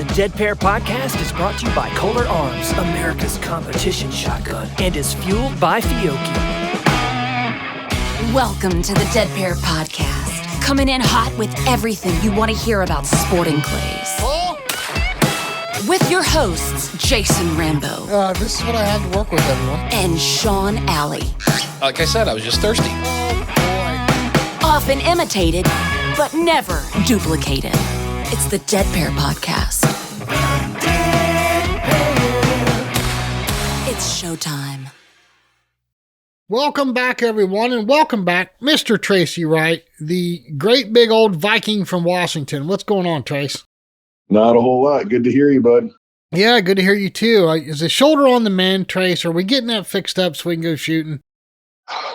The Dead Pair Podcast is brought to you by Kolar Arms, America's competition shotgun, and is fueled by Fiocchi. Welcome to the Dead Pair Podcast, coming in hot with everything you want to hear about sporting clays. With your hosts, Jason Rambo. This is what I have to work with, everyone. And Sean Alley. Like I said, I was just thirsty. Oh, boy. Often imitated, but never duplicated. It's the Dead Pair Podcast. It's showtime. Welcome back, everyone, and welcome back, Mr. Tracy Wright, the great big old Viking from Washington. What's going on, Trace? Not a whole lot. Good to hear you, bud. Yeah, good to hear you, too. Is the shoulder on the mend, Trace? Are we getting that fixed up so we can go shooting?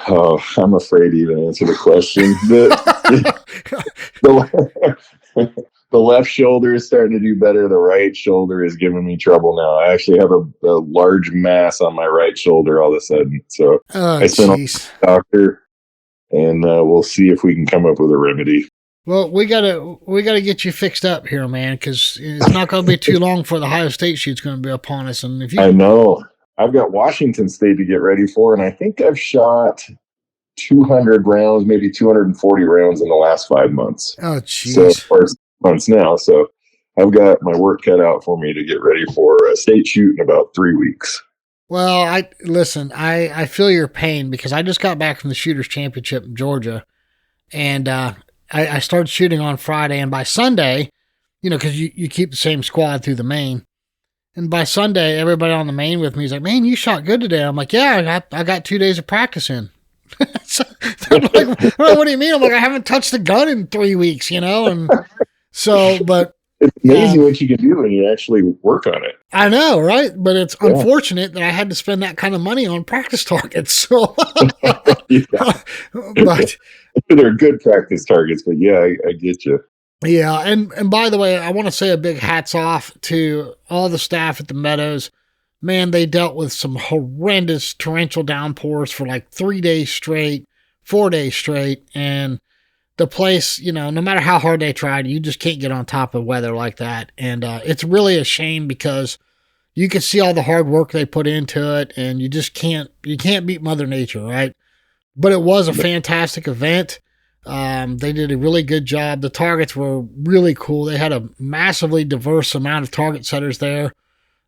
Oh, I'm afraid to even answer the question. The left shoulder is starting to do better. The right shoulder is giving me trouble now. I actually have a large mass on my right shoulder all of a sudden. So I sent off to the doctor, and we'll see if we can come up with a remedy. Well, we gotta get you fixed up here, man, because it's not going to be too long before the Ohio State shoot's going to be upon us. And if you, I know I've got Washington State to get ready for, and I think I've shot 200 rounds, maybe 240 rounds in the last 5 months. Oh, jeez. So as far as months now, so I've got my work cut out for me to get ready for a state shoot in about 3 weeks. Well, I feel your pain because I just got back from the Shooters Championship in Georgia, and I started shooting on Friday, and by Sunday, because you keep the same squad through the main, and by Sunday, everybody on the main with me is like, "Man, you shot good today." I'm like, "Yeah, I got 2 days of practice in." So they're like, "Well, what do you mean?" I'm like, "I haven't touched the gun in 3 weeks, and so, but." It's amazing what you can do when you actually work on it. I know, right? But it's unfortunate that I had to spend that kind of money on practice targets. So, but they're good practice targets. But yeah, I get you. Yeah, and by the way, I want to say a big hats off to all the staff at the Meadows. Man, they dealt with some horrendous torrential downpours for like 3 days straight, 4 days straight, and the place, no matter how hard they tried, you just can't get on top of weather like that. And it's really a shame because you can see all the hard work they put into it, and you can't beat Mother Nature, right? But it was a fantastic event. They did a really good job. The targets were really cool. They had a massively diverse amount of target setters there.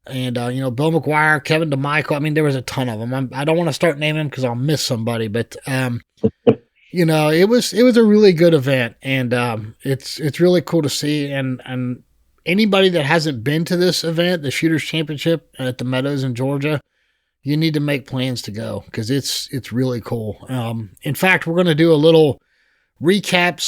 And, Bill McGuire, Kevin DeMichael, I mean, there was a ton of them. I don't want to start naming them because I'll miss somebody, but, it was a really good event, and it's really cool to see. And anybody that hasn't been to this event, the Shooters Championship at the Meadows in Georgia, you need to make plans to go because it's really cool. In fact, we're going to do a little recap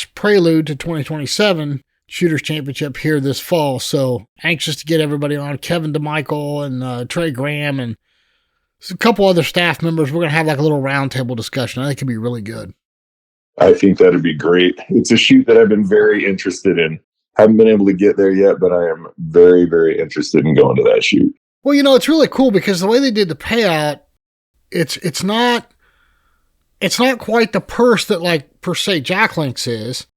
/ prelude to 2027 Shooters Championship here this fall. So anxious to get everybody on. Kevin DeMichael and Trey Graham and a couple other staff members. We're going to have like a little roundtable discussion. I think it could be really good. I think that'd be great. It's a shoot that I've been very interested in. Haven't been able to get there yet, but I am very, very interested in going to that shoot. Well, it's really cool because the way they did the payout, it's not quite the purse that like per se Jack Links is.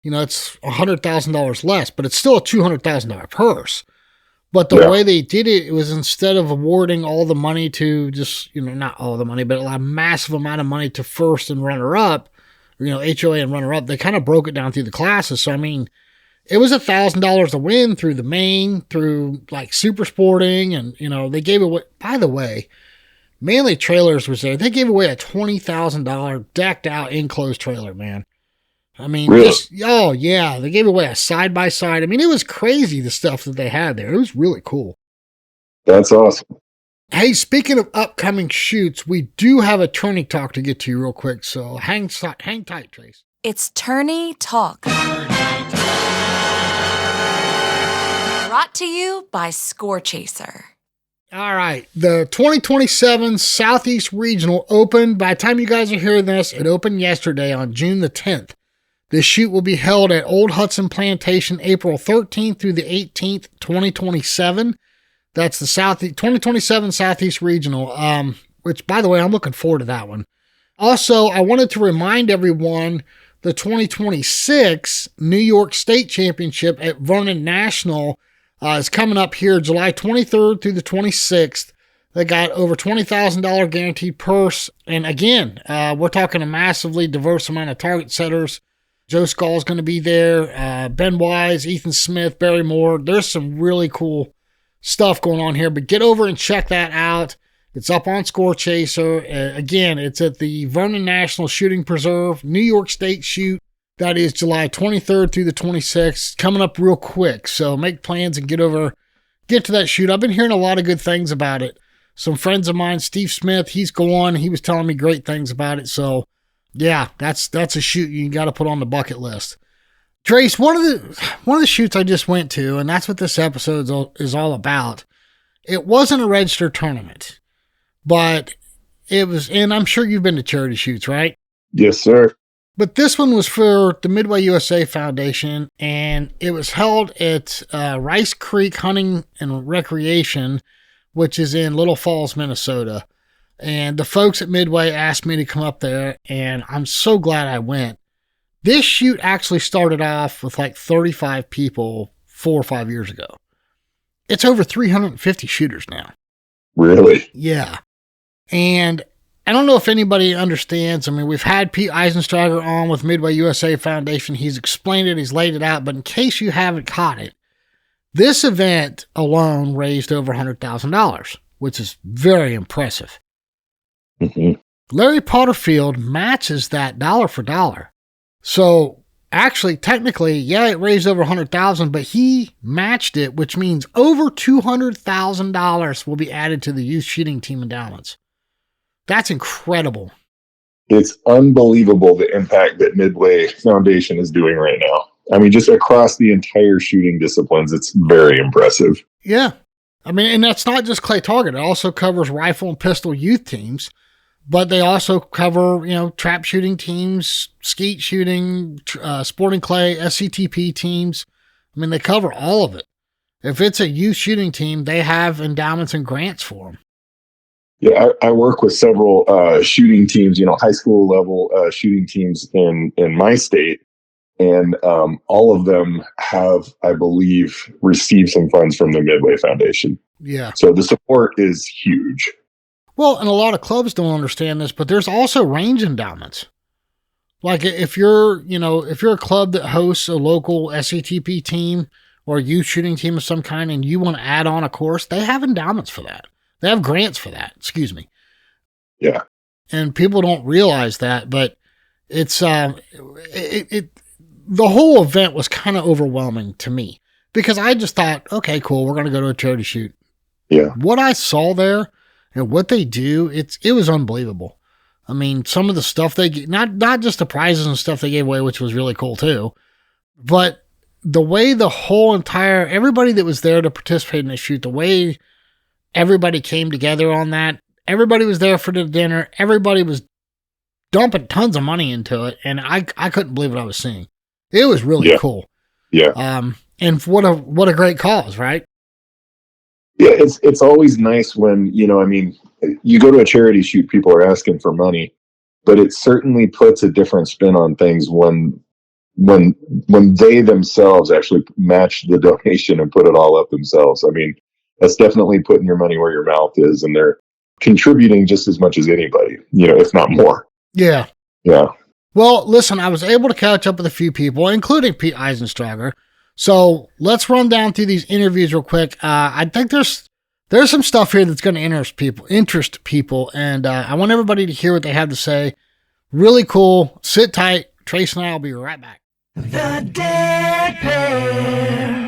It's $100,000 less, but it's still a $200,000 purse. But the way they did it, it was instead of awarding all the money to just, not all the money, but a massive amount of money to first and runner-up, HOA and runner-up, they kind of broke it down through the classes. So, I mean, it was $1,000 to win through the main, through like super sporting, and, they gave away, by the way, Manly Trailers was there. They gave away a $20,000 decked out enclosed trailer, man. I mean, really? They gave away a side-by-side. I mean, it was crazy, the stuff that they had there. It was really cool. That's awesome. Hey, speaking of upcoming shoots, we do have a tourney talk to get to real quick, so hang tight, Trace. It's Tourney Talk. Brought to you by Score Chaser. All right, the 2027 Southeast Regional opened. By the time you guys are hearing this, it opened yesterday on June the 10th. This shoot will be held at Old Hudson Plantation April 13th through the 18th, 2027. That's the 2027 Southeast Regional, which, by the way, I'm looking forward to that one. Also, I wanted to remind everyone the 2026 New York State Championship at Vernon National It's coming up here July 23rd through the 26th. They got over $20,000 guaranteed purse. And again, we're talking a massively diverse amount of target setters. Joe Skull's going to be there. Ben Wise, Ethan Smith, Barry Moore. There's some really cool stuff going on here. But get over and check that out. It's up on Score Chaser. Again, it's at the Vernon National Shooting Preserve, New York State Shoot. That is July 23rd through the 26th. Coming up real quick. So make plans and get to that shoot. I've been hearing a lot of good things about it. Some friends of mine, Steve Smith, he's going. He was telling me great things about it. So, yeah, that's a shoot you got to put on the bucket list. Trace, one of the shoots I just went to, and that's what this episode is all about. It wasn't a registered tournament, but it was, and I'm sure you've been to charity shoots, right? Yes, sir. But this one was for the MidwayUSA Foundation, and it was held at Rice Creek Hunting and Recreation, which is in Little Falls, Minnesota. And the folks at Midway asked me to come up there, and I'm so glad I went. This shoot actually started off with like 35 people 4 or 5 years ago. It's over 350 shooters now. Really? Yeah. And I don't know if anybody understands. I mean, we've had Pete Eisenstrager on with MidwayUSA Foundation. He's explained it. He's laid it out. But in case you haven't caught it, this event alone raised over $100,000, which is very impressive. Mm-hmm. Larry Potterfield matches that dollar for dollar. So actually, technically, yeah, it raised over $100,000, but he matched it, which means over $200,000 will be added to the youth shooting team endowments. That's incredible. It's unbelievable the impact that Midway Foundation is doing right now. I mean, just across the entire shooting disciplines, it's very impressive. Yeah. I mean, and that's not just Clay Target. It also covers rifle and pistol youth teams, but they also cover, trap shooting teams, skeet shooting, sporting clay, SCTP teams. I mean, they cover all of it. If it's a youth shooting team, they have endowments and grants for them. Yeah, I work with several shooting teams, high school level shooting teams in my state. And all of them have, I believe, received some funds from the Midway Foundation. Yeah. So the support is huge. Well, and a lot of clubs don't understand this, but there's also range endowments. Like if you're a club that hosts a local SCTP team or a youth shooting team of some kind and you want to add on a course, they have endowments for that. They have grants for that. Excuse me. Yeah. And people don't realize that, but it's the whole event was kind of overwhelming to me because I just thought, okay, cool, we're going to go to a charity shoot. Yeah. What I saw there and what they do, it was unbelievable. I mean, some of the stuff they not just the prizes and stuff they gave away, which was really cool too, but the way the whole everybody that was there to participate in the shoot, the way everybody came together on that, everybody was there for the dinner, everybody was dumping tons of money into it, and I couldn't believe what I was seeing. It was really cool. Yeah. And what a great cause, right? Yeah, it's always nice when, you go to a charity shoot, people are asking for money, but it certainly puts a different spin on things when they themselves actually match the donation and put it all up themselves. I mean, that's definitely putting your money where your mouth is, and they're contributing just as much as anybody, if not more. Yeah. Yeah. Well, listen, I was able to catch up with a few people, including Pete Eisenstrager. So let's run down through these interviews real quick. I think there's some stuff here that's going to interest people, and I want everybody to hear what they have to say. Really cool. Sit tight. Trace and I will be right back. The Dead Pair.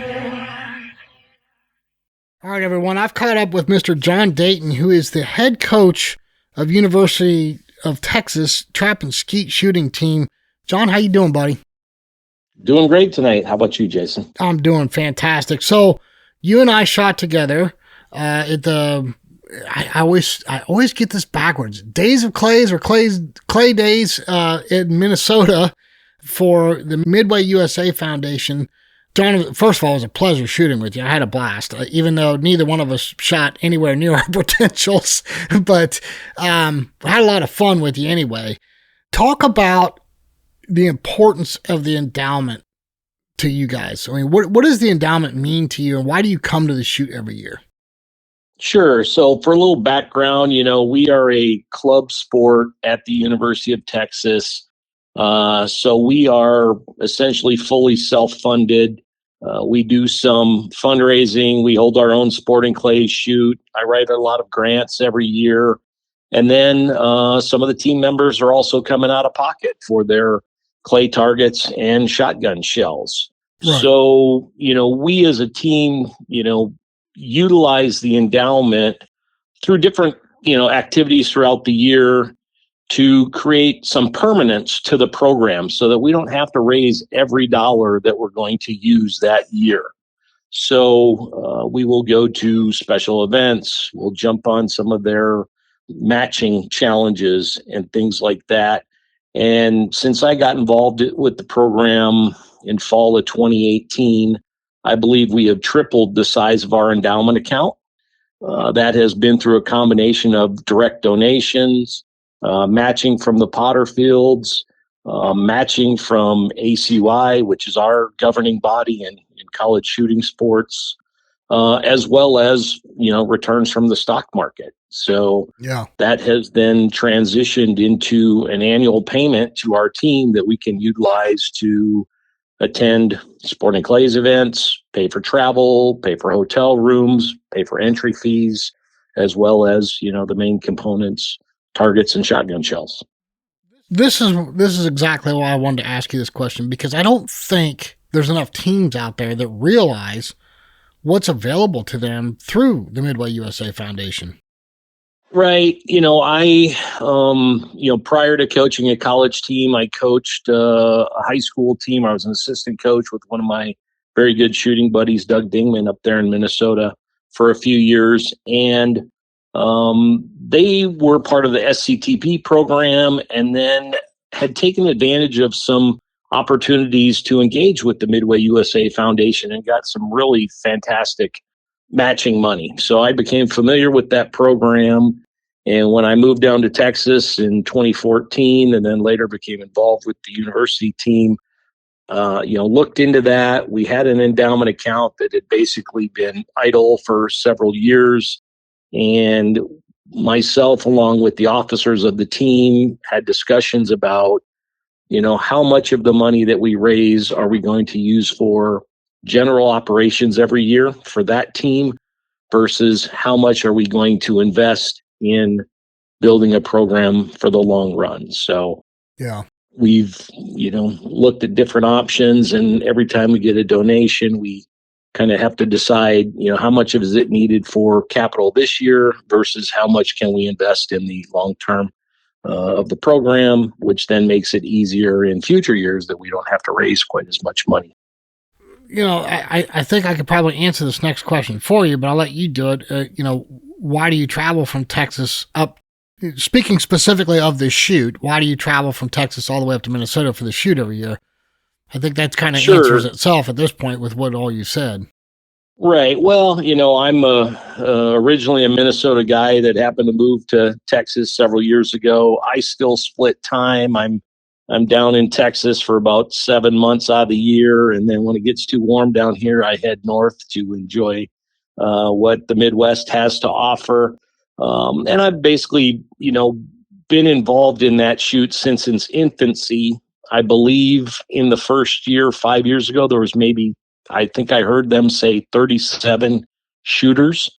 All right, everyone. I've caught up with Mr. John Dayton, who is the head coach of University of Texas Trap and Skeet Shooting Team. John, how you doing, buddy? Doing great tonight. How about you, Jason? I'm doing fantastic. So you and I shot together at the. I always get this backwards. Days of Clays or Clay Days in Minnesota for the MidwayUSA Foundation. John, first of all, it was a pleasure shooting with you. I had a blast, even though neither one of us shot anywhere near our potentials. But I had a lot of fun with you anyway. Talk about the importance of the endowment to you guys? I mean, what does the endowment mean to you, and why do you come to the shoot every year? Sure. So for a little background, we are a club sport at the University of Texas. So we are essentially fully self-funded. We do some fundraising. We hold our own sporting clays shoot. I write a lot of grants every year. And then some of the team members are also coming out of pocket for their clay targets and shotgun shells. Right. So, we as a team, utilize the endowment through different, activities throughout the year to create some permanence to the program so that we don't have to raise every dollar that we're going to use that year. So we will go to special events. We'll jump on some of their matching challenges and things like that. And since I got involved with the program in fall of 2018, I believe we have tripled the size of our endowment account. That has been through a combination of direct donations, matching from the Potter Fields, matching from ACY, which is our governing body in college shooting sports, as well as, returns from the stock market. So that has then transitioned into an annual payment to our team that we can utilize to attend sporting clays events, pay for travel, pay for hotel rooms, pay for entry fees, as well as, the main components, targets and shotgun shells. This is exactly why I wanted to ask you this question, because I don't think there's enough teams out there that realize what's available to them through the MidwayUSA Foundation. Right. Prior to coaching a college team, I coached a high school team. I was an assistant coach with one of my very good shooting buddies, Doug Dingman, up there in Minnesota for a few years. And they were part of the SCTP program and then had taken advantage of some opportunities to engage with the MidwayUSA Foundation and got some really fantastic matching money. So I became familiar with that program. And when I moved down to Texas in 2014 and then later became involved with the university team, looked into that. We had an endowment account that had basically been idle for several years. And myself, along with the officers of the team, had discussions about, how much of the money that we raise are we going to use for general operations every year for that team versus how much are we going to invest in building a program for the long run. So we've, looked at different options, and every time we get a donation, we kind of have to decide, how much of is it needed for capital this year versus how much can we invest in the long term of the program, which then makes it easier in future years that we don't have to raise quite as much money. I think I could probably answer this next question for you, but I'll let you do it. Why do you travel from Texas up? Speaking specifically of the shoot, why do you travel from Texas all the way up to Minnesota for the shoot every year? I think that kind of answers itself at this point with what all you said. Right. Well, I'm originally a Minnesota guy that happened to move to Texas several years ago. I still split time. I'm down in Texas for about 7 months out of the year. And then when it gets too warm down here, I head north to enjoy what the Midwest has to offer. And I've basically, been involved in that shoot since its infancy. I believe in the first year, 5 years ago, there was I think I heard them say 37 shooters.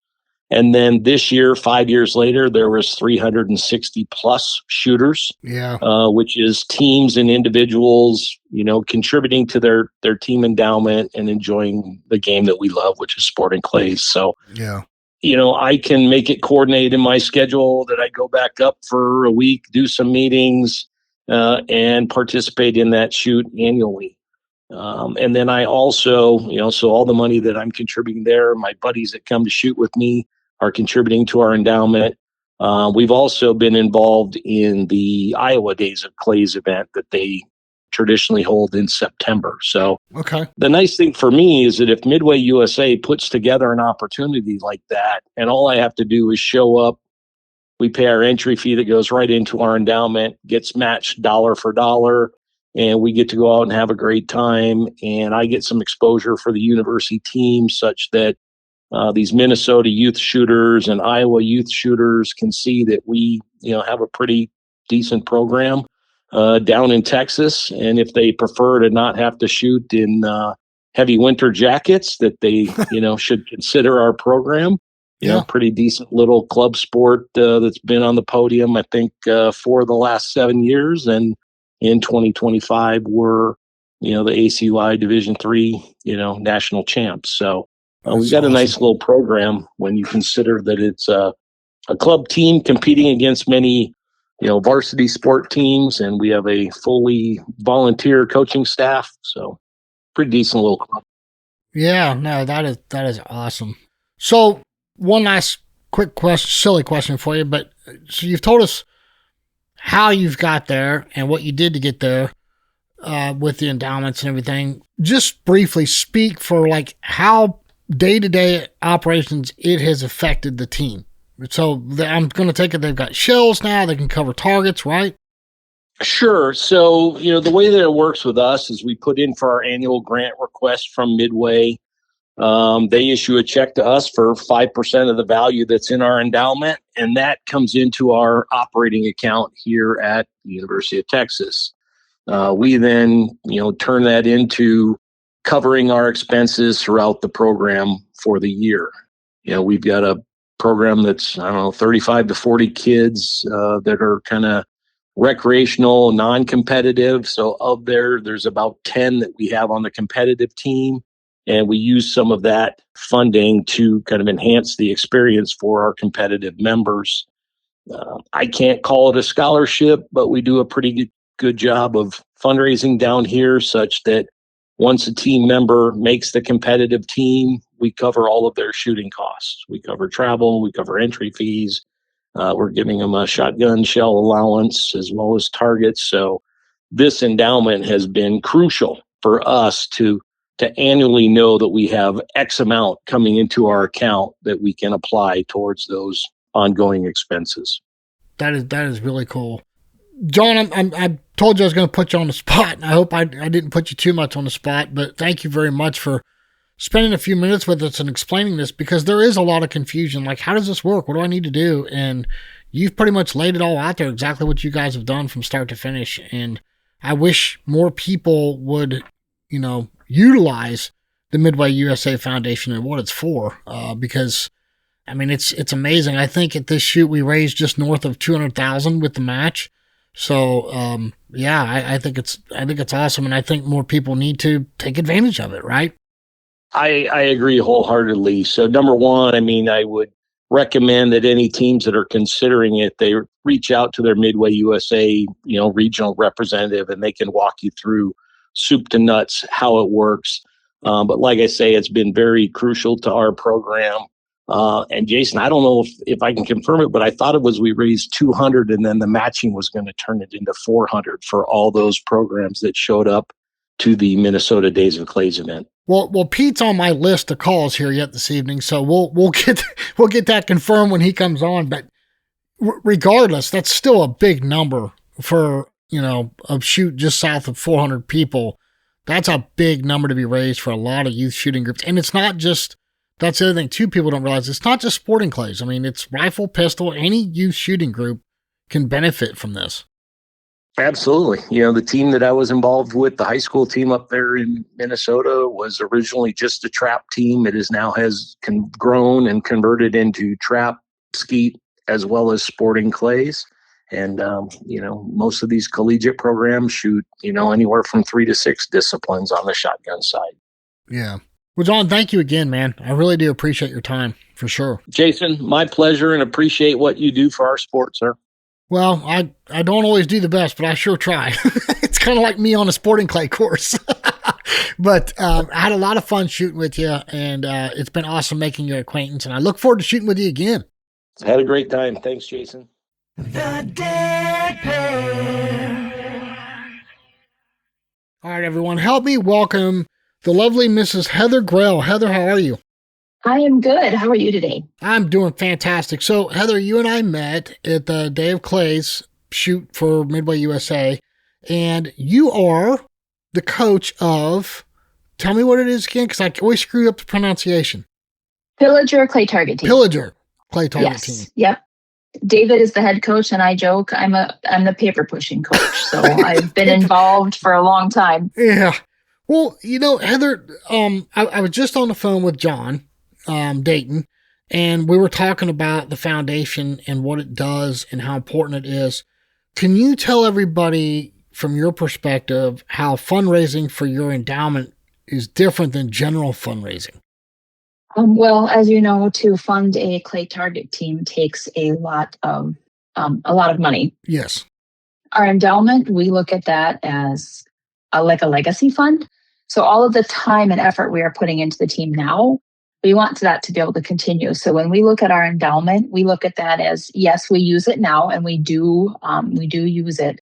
And then this year, 5 years later, there was 360 plus shooters, which is teams and individuals, contributing to their team endowment and enjoying the game that we love, which is sporting clays. So, I can make it coordinate in my schedule that I go back up for a week, do some meetings, and participate in that shoot annually. And then I also, so all the money that I'm contributing there, my buddies that come to shoot with me are contributing to our endowment. We've also been involved in the Iowa Days of Clays event that they traditionally hold in September. So the nice thing for me is that if MidwayUSA puts together an opportunity like that, and all I have to do is show up, we pay our entry fee that goes right into our endowment, gets matched dollar for dollar. and we get to go out and have a great time. And I get some exposure for the university team, such that these Minnesota youth shooters and Iowa youth shooters can see that we, have a pretty decent program down in Texas. And if they prefer to not have to shoot in heavy winter jackets, that they, should consider our program. Pretty decent little club sport that's been on the podium, I think, for the last 7 years. And in 2025, we're, the ACY Division III, national champs. So we've got awesome. A nice little program when you consider that it's a club team competing against many, varsity sport teams. And we have a fully volunteer coaching staff. So pretty decent little club. Yeah, no, that is awesome. So, one last quick question, silly question for you, but so you've told us how you've got there and what you did to get there with the endowments and everything. Just briefly speak for like how day-to-day operations it has affected the team. So I'm going to take it they've got shells now, they can cover targets, right? Sure. So, the way that it works with us is we put in for our annual grant request from Midway. They issue a check to us for 5% of the value that's in our endowment, and that comes into our operating account here at the University of Texas. We then, turn that into covering our expenses throughout the program for the year. We've got a program that's, 35 to 40 kids that are kind of recreational, non-competitive. So of there's about 10 that we have on the competitive team. And we use some of that funding to kind of enhance the experience for our competitive members. I can't call it a scholarship, but we do a pretty good job of fundraising down here such that once a team member makes the competitive team, we cover all of their shooting costs. We cover travel, we cover entry fees. We're giving them a shotgun shell allowance as well as targets. So this endowment has been crucial for us to annually know that we have X amount coming into our account that we can apply towards those ongoing expenses. That is really cool. John, I told you I was going to put you on the spot, and I hope I didn't put you too much on the spot, but thank you very much for spending a few minutes with us and explaining this, because there is a lot of confusion. Like, how does this work? What do I need to do? And you've pretty much laid it all out there, exactly what you guys have done from start to finish. And I wish more people would, utilize the MidwayUSA Foundation and what it's for, because it's amazing. I think at this shoot we raised just north of $200,000 with the match. So I think it's awesome, and I think more people need to take advantage of it, right? I agree wholeheartedly. So number one, I would recommend that any teams that are considering it, they reach out to their MidwayUSA, regional representative, and they can walk you through soup to nuts how it works. But like I say, it's been very crucial to our program. And Jason, I don't know if I can confirm it, but I thought it was we raised 200 and then the matching was going to turn it into 400 for all those programs that showed up to the Minnesota Days of Clays event. Well, Pete's on my list of calls here yet this evening, so we'll get that confirmed when he comes on. But regardless, that's still a big number for a shoot just south of 400 people. That's a big number to be raised for a lot of youth shooting groups, and it's not just. That's the other thing, too, people don't realize. It's not just sporting clays. It's rifle, pistol. Any youth shooting group can benefit from this. Absolutely. The team that I was involved with, the high school team up there in Minnesota, was originally just a trap team. It has grown and converted into trap, skeet, as well as sporting clays. And, most of these collegiate programs shoot, anywhere from 3 to 6 disciplines on the shotgun side. Yeah. Well, John, thank you again, man. I really do appreciate your time, for sure. Jason, my pleasure, and appreciate what you do for our sport, sir. Well, I don't always do the best, but I sure try. It's kind of like me on a sporting clay course. But I had a lot of fun shooting with you, and it's been awesome making your acquaintance, and I look forward to shooting with you again. I had a great time. Thanks, Jason. The Dead Pair. All right, everyone, help me welcome the lovely Mrs. Heather Grell. Heather, how are you? I am good. How are you today? I'm doing fantastic. So, Heather, you and I met at the Day of Clays shoot for MidwayUSA, And you are the coach of, tell me what it is again, because I always screw up the pronunciation. Pillager Clay Target Team. Pillager Clay Target Yes. Team. Yep. David is the head coach, and I joke I'm the paper pushing coach. So I've been involved for a long time. Yeah. Well, Heather, I was just on the phone with John Dayton, and we were talking about the foundation and what it does and how important it is. Can you tell everybody from your perspective how fundraising for your endowment is different than general fundraising? Well, as you know, to fund a clay target team takes a lot of money. Yes. Our endowment, we look at that as like a legacy fund. So all of the time and effort we are putting into the team now, we want that to be able to continue. So when we look at our endowment, we look at that as, yes, we use it now, and we do use it,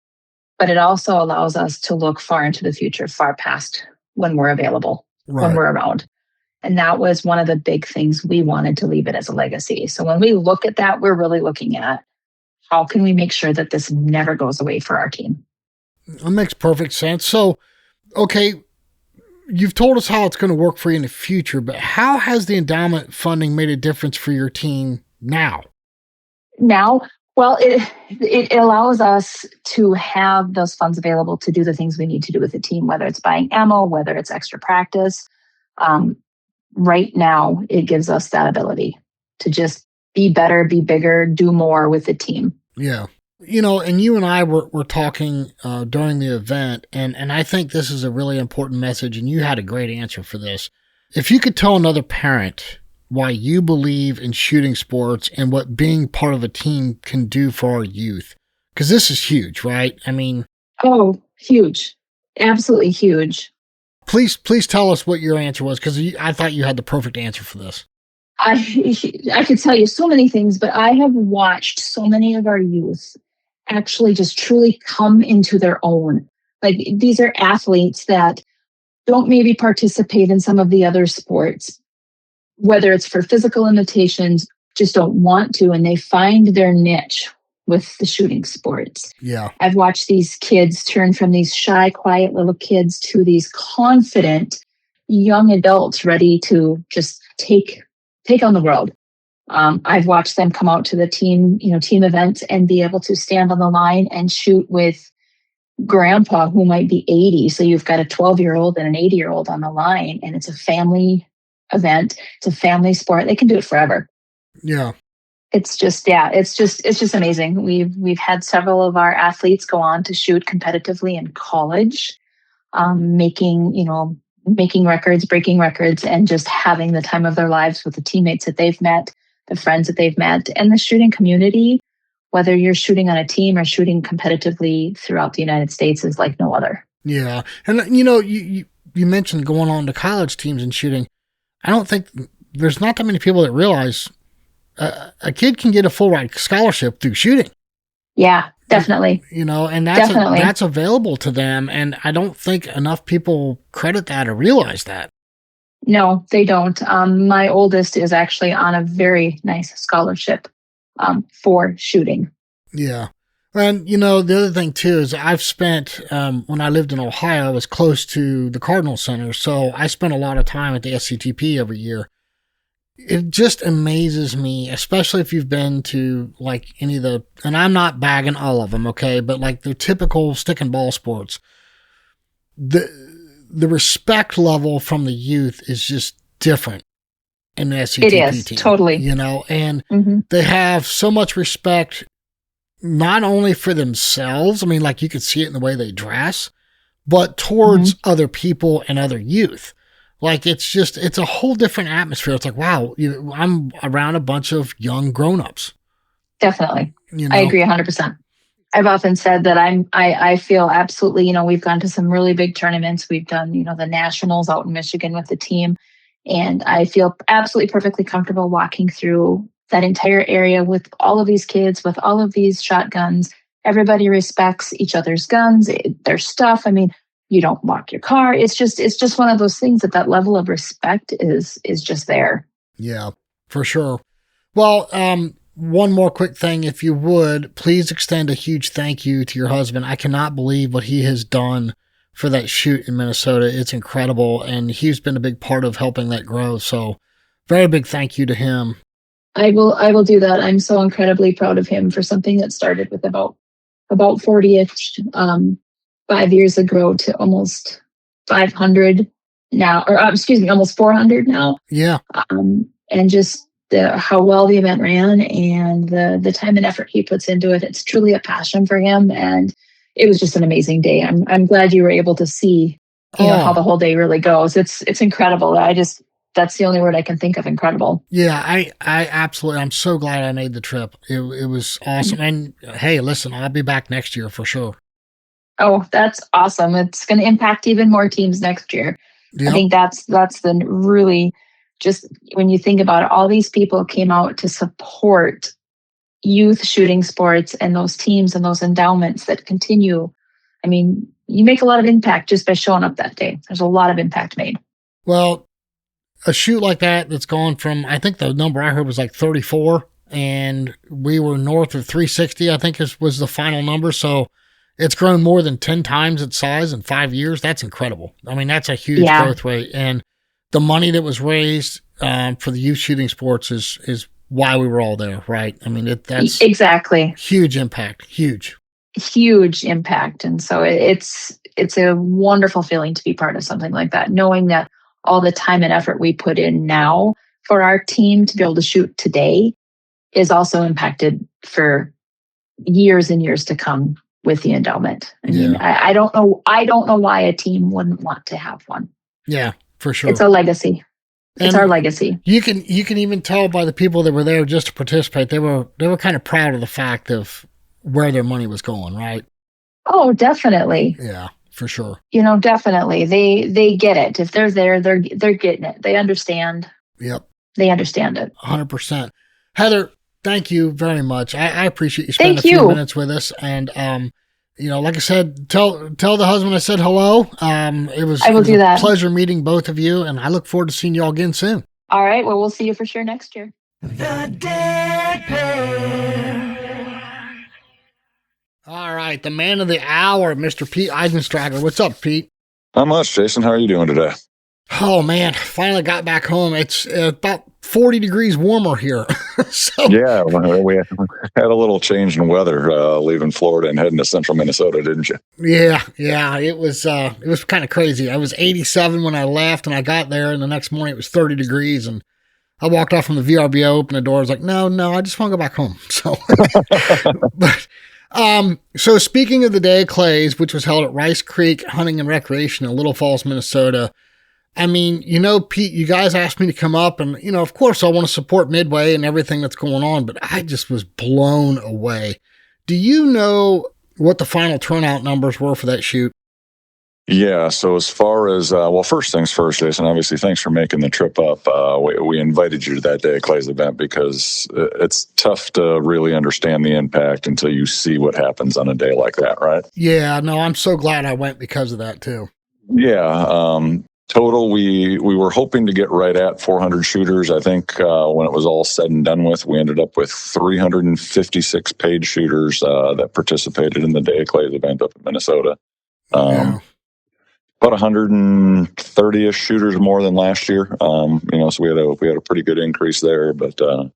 but it also allows us to look far into the future, far past when we're available, when we're around. And that was one of the big things we wanted to leave it as a legacy. So when we look at that, we're really looking at how can we make sure that this never goes away for our team? That makes perfect sense. So, okay, you've told us how it's going to work for you in the future, but how has the endowment funding made a difference for your team now? Now, well, it allows us to have those funds available to do the things we need to do with the team, whether it's buying ammo, whether it's extra practice. Right now, it gives us that ability to just be better, be bigger, do more with the team. Yeah. And you and I were talking during the event, and I think this is a really important message, and you had a great answer for this. If you could tell another parent why you believe in shooting sports and what being part of a team can do for our youth, because this is huge, right? I mean... Oh, huge. Absolutely huge. Please tell us what your answer was, because I thought you had the perfect answer for this. I could tell you so many things, but I have watched so many of our youth actually just truly come into their own. Like, these are athletes that don't maybe participate in some of the other sports, whether it's for physical limitations, just don't want to, and they find their niche with the shooting sports. Yeah. I've watched these kids turn from these shy, quiet little kids to these confident young adults ready to just take on the world. I've watched them come out to the team events and be able to stand on the line and shoot with grandpa who might be 80. So you've got a 12-year-old and an 80-year-old on the line, and it's a family event. It's a family sport. They can do it forever. Yeah. It's just amazing. We've had several of our athletes go on to shoot competitively in college, making records, breaking records, and just having the time of their lives with the teammates that they've met, the friends that they've met, and the shooting community, whether you're shooting on a team or shooting competitively throughout the United States, is like no other. Yeah. And, you mentioned going on to college teams and shooting. I don't think there's not that many people that realize a kid can get a full ride scholarship through shooting. Yeah, definitely. And that's available to them. And I don't think enough people credit that or realize that. No, they don't. My oldest is actually on a very nice scholarship for shooting. Yeah. And, the other thing too is I've spent, when I lived in Ohio, I was close to the Cardinal Center. So I spent a lot of time at the SCTP every year. It just amazes me, especially if you've been to like any of the, and I'm not bagging all of them, okay, but like the typical stick and ball sports, the respect level from the youth is just different in the SCTP team. It is, team, totally. And they have so much respect, not only for themselves, I mean, like you could see it in the way they dress, but towards other people and other youth. Like, it's a whole different atmosphere. It's like, wow, I'm around a bunch of young grown-ups. Definitely. I agree 100%. I've often said that I feel absolutely, we've gone to some really big tournaments. We've done, the nationals out in Michigan with the team. And I feel absolutely perfectly comfortable walking through that entire area with all of these kids, with all of these shotguns. Everybody respects each other's guns, their stuff. I mean, you don't lock your car. It's just one of those things that level of respect is just there. Yeah, for sure. Well, one more quick thing, if you would, please extend a huge thank you to your husband. I cannot believe what he has done for that shoot in Minnesota. It's incredible, and he's been a big part of helping that grow. So very big thank you to him. I will do that. I'm so incredibly proud of him for something that started with about 40-ish 5 years ago to almost 500 now, or almost 400 now. Yeah. And just how well the event ran and the time and effort he puts into it. It's truly a passion for him, and it was just an amazing day. I'm glad you were able to see, how the whole day really goes. It's incredible. That's the only word I can think of. Incredible. Yeah, I absolutely. I'm so glad I made the trip. It was awesome. And hey, listen, I'll be back next year for sure. Oh, that's awesome. It's going to impact even more teams next year. Yep. I think that's the really, just when you think about it, all these people came out to support youth shooting sports and those teams and those endowments that continue. I mean, you make a lot of impact just by showing up that day. There's a lot of impact made. Well, a shoot like that's gone from, I think the number I heard was like 34, and we were north of 360, I think was the final number. So it's grown more than 10 times its size in 5 years. That's incredible. I mean, that's a huge growth rate. And the money that was raised for the youth shooting sports is why we were all there, right? I mean, that's exactly huge impact, huge impact. And so it's a wonderful feeling to be part of something like that, knowing that all the time and effort we put in now for our team to be able to shoot today is also impacted for years and years to come with the endowment. I mean, I don't know why a team wouldn't want to have one. Yeah, for sure. It's a legacy. It's our legacy. You can even tell by the people that were there just to participate. They were kind of proud of the fact of where their money was going, right? Oh, definitely. Yeah, for sure. Definitely. They get it. If they're there, they're getting it. They understand. Yep. They understand it. 100%. Heather, thank you very much. I appreciate you spending a few minutes with us. And, like I said, tell the husband I said hello. It was a pleasure meeting both of you, and I look forward to seeing you all again soon. All right. Well, we'll see you for sure next year. The Dead Pair. All right. The man of the hour, Mr. Pete Eisenstrager. What's up, Pete? Not much, Jason. How are you doing today? Oh, man. Finally got back home. It's about 40 degrees warmer here. So yeah, we had a little change in weather leaving Florida and heading to central Minnesota, didn't you? Yeah. It was kind of crazy. I was 87 when I left, and I got there, and the next morning it was 30 degrees, and I walked off from the VRBO, opened the door. I was like, no, I just want to go back home. So, so speaking of the Day of Clays, which was held at Rice Creek Hunting and Recreation in Little Falls, Minnesota, I mean, Pete, you guys asked me to come up, and, of course I want to support Midway and everything that's going on, but I just was blown away. Do you know what the final turnout numbers were for that shoot? Yeah, so as far as, first things first, Jason, obviously, thanks for making the trip up. We invited you to that Day of Clays event because it's tough to really understand the impact until you see what happens on a day like that, right? Yeah, no, I'm so glad I went because of that, too. Yeah, total, we were hoping to get right at 400 shooters. I think when it was all said and done with, we ended up with 356 paid shooters that participated in the Day of Clays event up in Minnesota. About 130-ish shooters more than last year. So we had a pretty good increase there. But the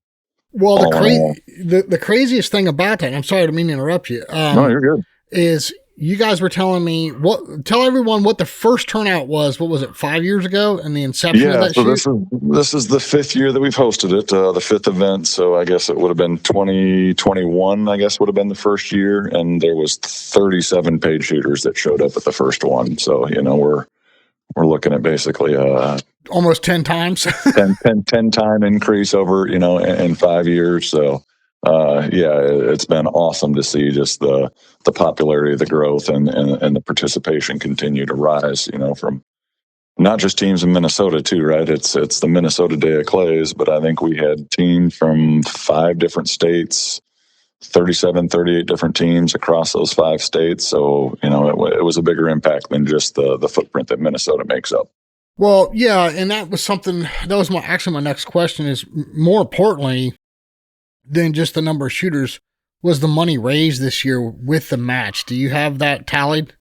craziest thing about that, I'm sorry, I didn't mean to interrupt you. No, you're good. Is you guys were telling me tell everyone what the first turnout was. What was it, 5 years ago, and the inception of that shoot? This is the fifth year that we've hosted it, the fifth event. So I guess it would have been 2021. I guess would have been the first year, and there was 37 paid shooters that showed up at the first one. So we're looking at basically almost 10 times, 10 time increase over in 5 years. So. It's been awesome to see just the popularity, the growth, and the participation continue to rise. From not just teams in Minnesota too, right? It's the Minnesota Day of Clays, but I think we had teams from 5 different states, 38 different teams across those 5 states. So it was a bigger impact than just the footprint that Minnesota makes up. Well, yeah, and that was something. That was my next question. Is more importantly, than just the number of shooters was the money raised this year with the match. Do you have that tallied?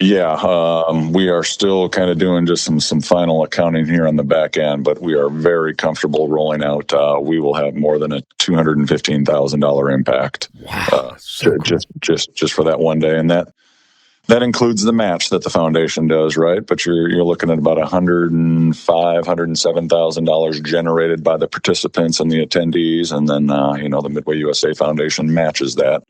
Yeah, we are still kind of doing just some final accounting here on the back end, but we are very comfortable rolling out. We will have more than a $215,000 impact. Wow, so cool. just for that one day, and that includes the match that the foundation does, right? But you're looking at about $107,000 generated by the participants and the attendees, and then the MidwayUSA Foundation matches that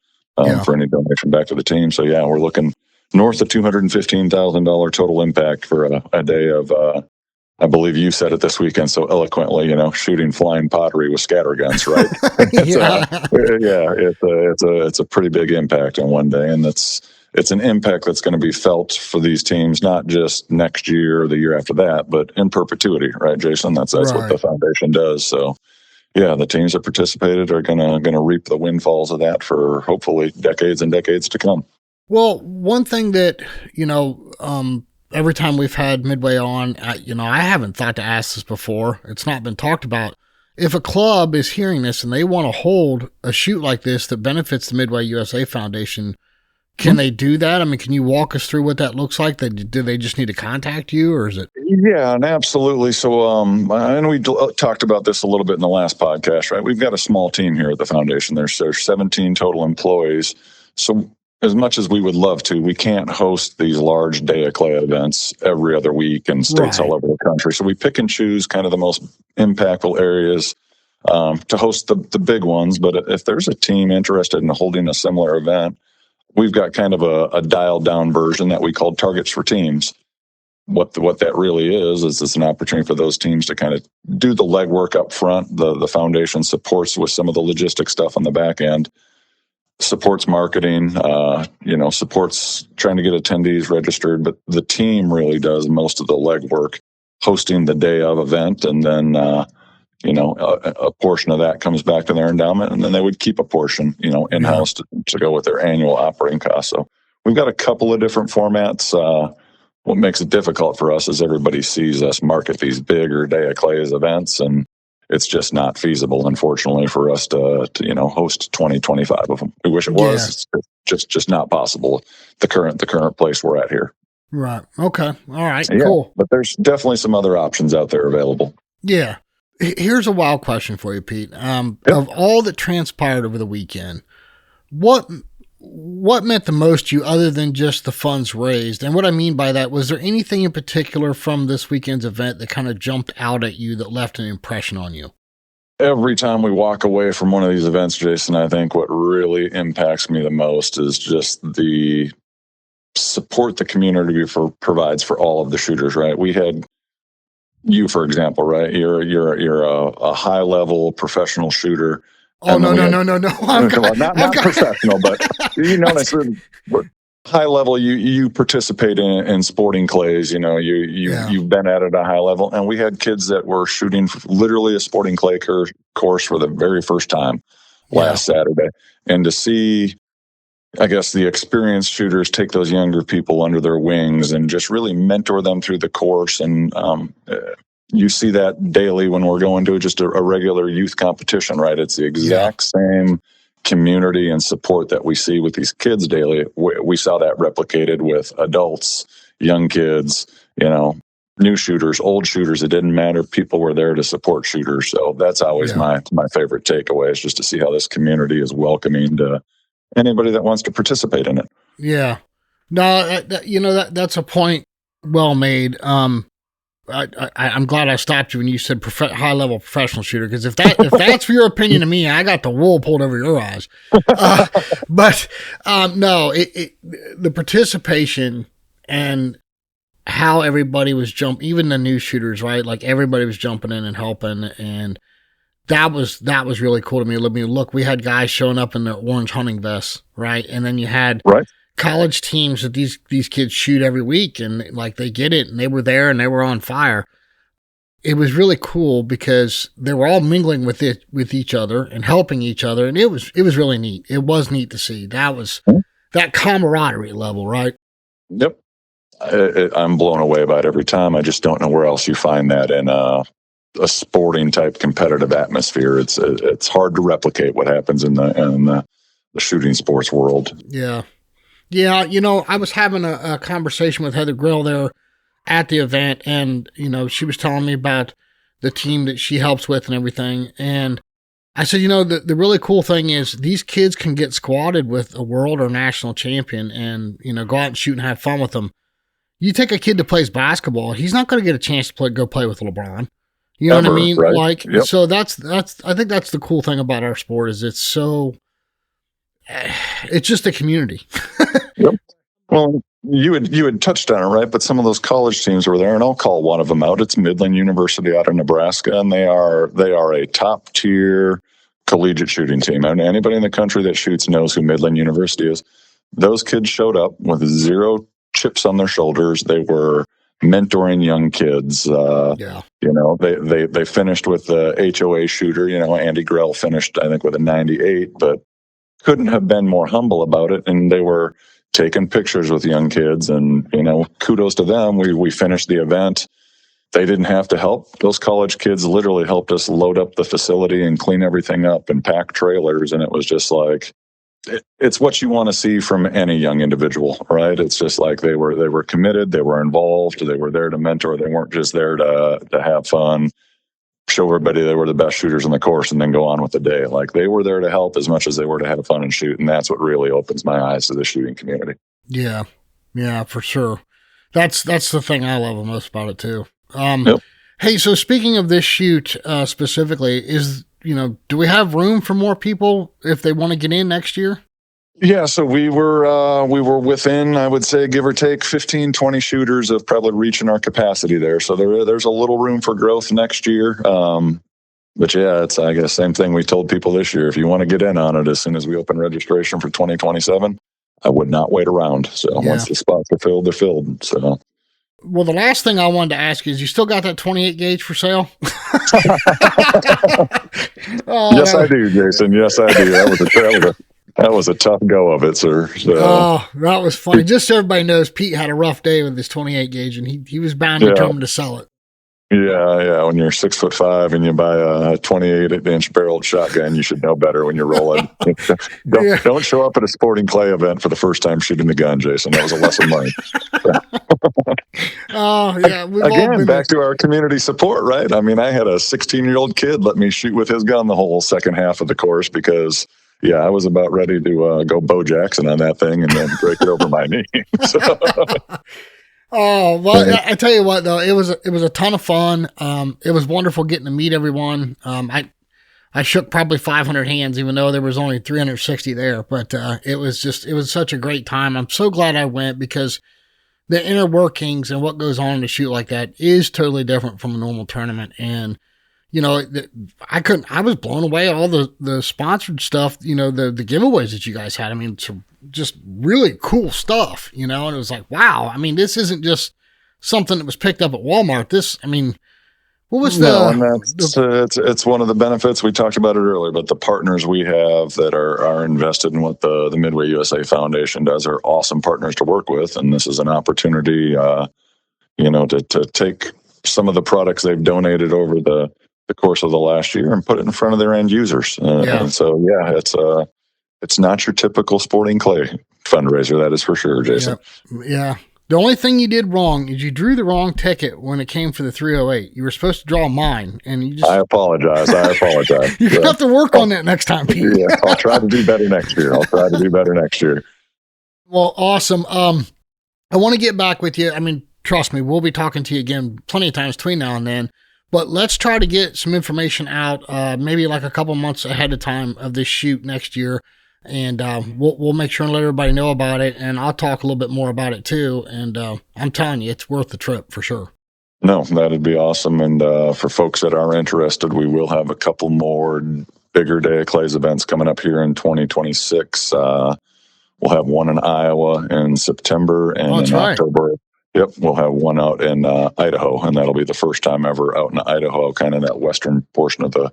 for any donation back to the team. So yeah, we're looking north of $215,000 total impact for a day of, I believe you said it this weekend so eloquently, shooting flying pottery with scatterguns, right? It's a pretty big impact on one day. And it's an impact that's going to be felt for these teams, not just next year or the year after that, but in perpetuity, right, Jason? That's right. What the foundation does. So yeah, the teams that participated are gonna reap the windfalls of that for hopefully decades and decades to come. Well, one thing that, every time we've had Midway on, I haven't thought to ask this before. It's not been talked about. If a club is hearing this and they want to hold a shoot like this that benefits the MidwayUSA Foundation, can they do that? I mean, can you walk us through what that looks like? Do they just need to contact you, or is it? Yeah, and absolutely. So, and we talked about this a little bit in the last podcast, right? We've got a small team here at the foundation. There's 17 total employees. So as much as we would love to, we can't host these large day of clay events every other week in states all over the country. So we pick and choose kind of the most impactful areas to host the big ones. But if there's a team interested in holding a similar event, we've got kind of a dialed down version that we call Targets for Teams. What that really is it's an opportunity for those teams to kind of do the legwork up front. The foundation supports with some of the logistic stuff on the back end. Supports marketing, supports trying to get attendees registered, but the team really does most of the legwork, hosting the day of event, and then a portion of that comes back to their endowment, and then they would keep a portion, in-house to go with their annual operating costs. So we've got a couple of different formats. What makes it difficult for us is everybody sees us market these bigger Day of Clays events, and it's just not feasible, unfortunately, for us to host 20, 25 of them. We wish it was. Yeah. It's just not possible. The current place we're at here. Right. Okay. All right. Yeah, cool. But there's definitely some other options out there available. Yeah. Here's a wild question for you, Pete. Of all that transpired over the weekend, what meant the most to you other than just the funds raised? And what I mean by that, was there anything in particular from this weekend's event that kind of jumped out at you that left an impression on you? Every time we walk away from one of these events, Jason, I think what really impacts me the most is just the support the community provides for all of the shooters, right? We had you, for example, right? You're a high level professional shooter. Oh, no. Not professional, but high level. You participate in sporting clays. You've been at it at a high level, and we had kids that were shooting literally a sporting clay course for the very first time last Saturday, and to see, I guess, the experienced shooters take those younger people under their wings and just really mentor them through the course. And you see that daily when we're going to just a regular youth competition, right? It's the exact same community and support that we see with these kids daily. We saw that replicated with adults, young kids, new shooters, old shooters. It didn't matter. People were there to support shooters. So that's always my favorite takeaway, is just to see how this community is welcoming to anybody that wants to participate in it. Yeah. No, that's a point well made. I'm glad I stopped you when you said high level professional shooter, because if that's your opinion of me, I got the wool pulled over your eyes. But no, the participation and how everybody was even the new shooters, right? Like everybody was jumping in and helping, and that was really cool to me. Look, we had guys showing up in their orange hunting vests, right? And then you had college teams that these kids shoot every week, and like they get it, and they were there and they were on fire. It was really cool because they were all mingling with each other and helping each other, and it was really neat. It was neat to see. That was that camaraderie level, right? Yep. I'm blown away by it every time. I just don't know where else you find that in a sporting type competitive atmosphere. It's hard to replicate what happens in the shooting sports world. Yeah. Yeah. I was having a conversation with Heather Grill there at the event, and, she was telling me about the team that she helps with and everything. And I said, the really cool thing is these kids can get squatted with a world or national champion and, go out and shoot and have fun with them. You take a kid that plays basketball, he's not going to get a chance to go play with LeBron. You know what I mean? Right? Yep. So that's, I think that's the cool thing about our sport is it's just a community. Yep. Well, you had touched on it, right? But some of those college teams were there, and I'll call one of them out. It's Midland University out of Nebraska, and they are a top tier collegiate shooting team. And anybody in the country that shoots knows who Midland University is. Those kids showed up with zero chips on their shoulders. They were mentoring young kids. They finished with the HOA shooter. Andy Grell finished, I think, with a 98, but couldn't have been more humble about it. And they were taking pictures with young kids, and kudos to them. We finished the event. They didn't have to help. Those college kids literally helped us load up the facility and clean everything up and pack trailers. And it was just like, it's what you want to see from any young individual, right? It's just like they were committed, they were involved, they were there to mentor. They weren't just there to have fun, show everybody they were the best shooters in the course, and then go on with the day. Like, they were there to help as much as they were to have fun and shoot. And that's what really opens my eyes to the shooting community. Yeah. Yeah, for sure. That's the thing I love the most about it too. Yep. Hey, so speaking of this shoot, specifically, do we have room for more people if they want to get in next year? Yeah, so we were within, I would say, give or take 15, 20 shooters of probably reaching our capacity there. So there's a little room for growth next year. But yeah, it's, I guess, same thing we told people this year. If you want to get in on it, as soon as we open registration for 2027, I would not wait around. So once the spots are filled, they're filled. So. Well, the last thing I wanted to ask is, you still got that 28 gauge for sale? Yes, I do, Jason. Yes, I do. That was a tough go of it, sir. So. Oh, that was funny. Just so everybody knows, Pete had a rough day with his 28 gauge, and he was bound and determined to sell it. Yeah. When you're 6'5" and you buy a 28-inch barreled shotgun, you should know better when you're rolling. Don't show up at a sporting clay event for the first time shooting the gun, Jason. That was a lesson learned. Oh, yeah. Again, back to our community support, right? I mean, I had a 16-year-old kid let me shoot with his gun the whole second half of the course because, I was about ready to go Bo Jackson on that thing and then break it over my knee. So. Oh, well, I tell you what, though, it was a ton of fun. It was wonderful getting to meet everyone. I shook probably 500 hands, even though there was only 360 there, but it was such a great time. I'm so glad I went, because the inner workings and what goes on in a shoot like that is totally different from a normal tournament. And, I was blown away. All the sponsored stuff, the giveaways that you guys had. I mean, some just really cool stuff, and it was like, wow. I mean, this isn't just something that was picked up at Walmart. What was it's one of the benefits. We talked about it earlier, but the partners we have that are invested in what the MidwayUSA Foundation does are awesome partners to work with. And this is an opportunity, to take some of the products they've donated over the course of the last year and put it in front of their end users. And so, it's not your typical sporting clay fundraiser. That is for sure, Jason. Yeah. The only thing you did wrong is you drew the wrong ticket when it came for the 308. You were supposed to draw mine, and you just... I apologize. You have to work on that next time, Pete. Yeah, I'll try to do better next year. Well, awesome. I want to get back with you. I mean, trust me, we'll be talking to you again plenty of times between now and then. But let's try to get some information out, maybe like a couple months ahead of time of this shoot next year. And we'll make sure and let everybody know about it. And I'll talk a little bit more about it too. And I'm telling you, it's worth the trip for sure. No, that'd be awesome. And for folks that are interested, we will have a couple more bigger Day of Clays events coming up here in 2026. We'll have one in Iowa in September, and in October. Yep, we'll have one out in Idaho, and that'll be the first time ever out in Idaho, kind of that western portion of the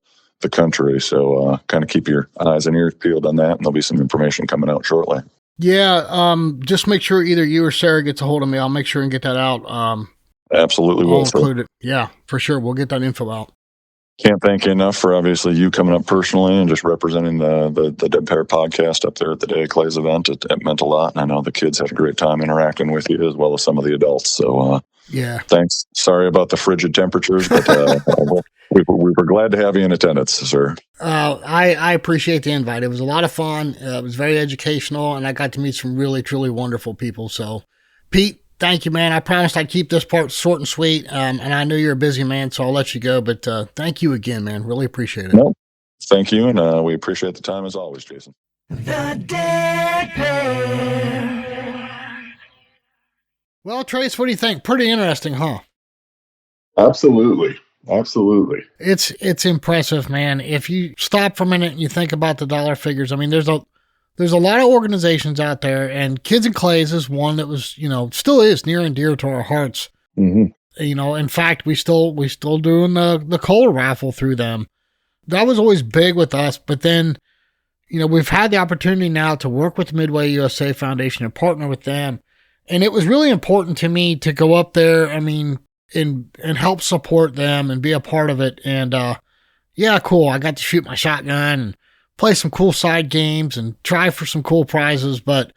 country. So kind of keep your eyes and ears peeled on that, and there'll be some information coming out shortly. Yeah, just make sure either you or Sarah gets a hold of me. I'll make sure and get that out. Absolutely will. I'll include it. Yeah, for sure. We'll get that info out. Can't thank you enough for obviously you coming up personally and just representing the Dead Pair podcast up there at the Day of Clays event. It meant a lot, and I know the kids had a great time interacting with you as well as some of the adults. So yeah, thanks. Sorry about the frigid temperatures, but we were glad to have you in attendance, sir. I appreciate the invite. It was a lot of fun. It was very educational, and I got to meet some really, truly wonderful people. So, Pete, thank you, man. I promised I'd keep this part short and sweet, and I know you're a busy man, so I'll let you go. But thank you again, man. Really appreciate it. No, thank you, and we appreciate the time as always, Jason. The Dead Pair. Well, Trace, what do you think? Pretty interesting, huh? Absolutely. It's impressive, man. If you stop for a minute and you think about the dollar figures, I mean, there's a lot of organizations out there, and Kids and Clays is one that was, still is near and dear to our hearts. Mm-hmm. In fact, we still doing the Kolar raffle through them. That was always big with us, but then, we've had the opportunity now to work with MidwayUSA Foundation and partner with them. And it was really important to me to go up there, and help support them and be a part of it. And, cool. I got to shoot my shotgun and play some cool side games and try for some cool prizes. But